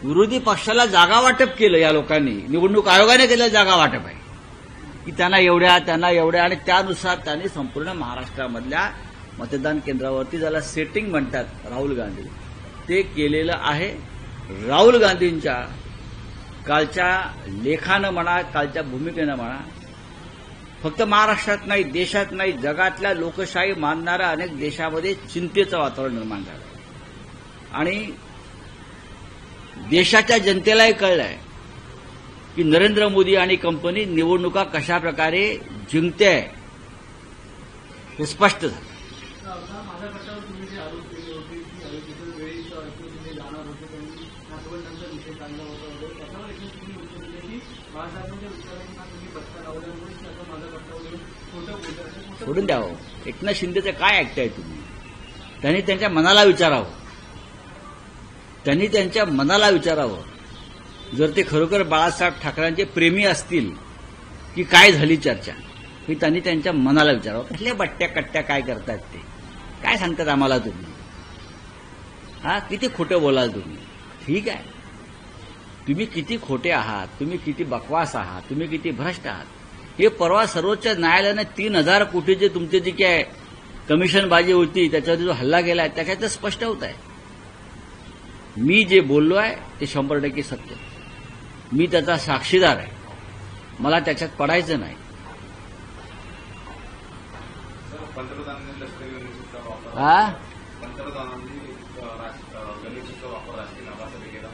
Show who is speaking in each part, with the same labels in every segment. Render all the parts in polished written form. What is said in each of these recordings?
Speaker 1: विरोधी पक्षाला जागा वाटप केलं या लोकांनी, निवडणूक आयोगाने केलेलं जागा वाटप आहे की त्यांना एवढ्या आणि त्यानुसार त्यांनी संपूर्ण महाराष्ट्रामधल्या मतदान केंद्रावरती ज्याला सेटिंग म्हणतात राहुल गांधी ते केलेलं आहे. राहुल गांधींच्या कालच्या लेखानं म्हणा, कालच्या भूमिकेनं म्हणा, फक्त महाराष्ट्रात नाही, देशात नाही, जगातल्या लोकशाही मानणाऱ्या अनेक देशामध्ये चिंतेचं वातावरण निर्माण झालं आणि देशाच्या जनतेलाही कळलंय की नरेंद्र मोदी आणि कंपनी निवडणुका कशा प्रकारे जिंकते आहे हे स्पष्ट झालं.
Speaker 2: माझ्या पक्षावर तुम्ही जे आरोप केले होते की अयोध्येच्या वेळी तुम्ही जाणार होते त्यांनी नागवंडांचा विषय काढला होता वगैरे त्याच्यावर एकच तुम्ही उत्तर दिले की बाळासाहेबांच्या विचारांना तुम्ही बसता लावल्यामुळे त्याचं माझ्या पक्षावर खोटं बोलतात.
Speaker 1: सोडून द्यावं. एकनाथ शिंदेचं काय ऐकताय तुम्ही? त्यांनी त्यांच्या मनाला विचारावं. जर ते खरोखर बाळासाहेब ठाकरेंचे प्रेमी असतील की काय झाली चर्चा ही त्यांनी त्यांच्या मनाला विचारावं. कसल्या बट्ट्या कट्ट्या काय करतात ते काय सांगतात आम्हाला तुम्ही? किती खोटं बोलाल तुम्ही? ठीक आहे, तुम्ही किती खोटे आहात, तुम्ही किती बकवास आहात, तुम्ही किती भ्रष्ट आहात हे परवा सर्वोच्च न्यायालयाने 3,000 कोटीचे तुमचे जी काय कमिशनबाजी होती त्याच्यावरती जो हल्ला केलाय त्याच्यात स्पष्ट होत आहे. मी जे बोललो आहे ते 100% सत्य. मी त्याचा साक्षीदार आहे. मला त्याच्यात पडायचं नाही.
Speaker 3: पंतप्रधानांनी लष्करी गणेशोत्सवाचा वापर राजकीय लाभासाठी केला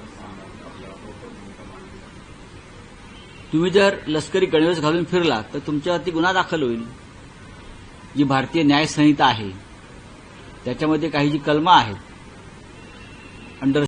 Speaker 1: तुम्ही जर लष्करी गणवेश घालून फिरला तर तुमच्यावरती गुन्हा दाखल होईल. जी भारतीय न्याय संहिता आहे त्याच्यामध्ये काही जी कलमं आहेत अंडर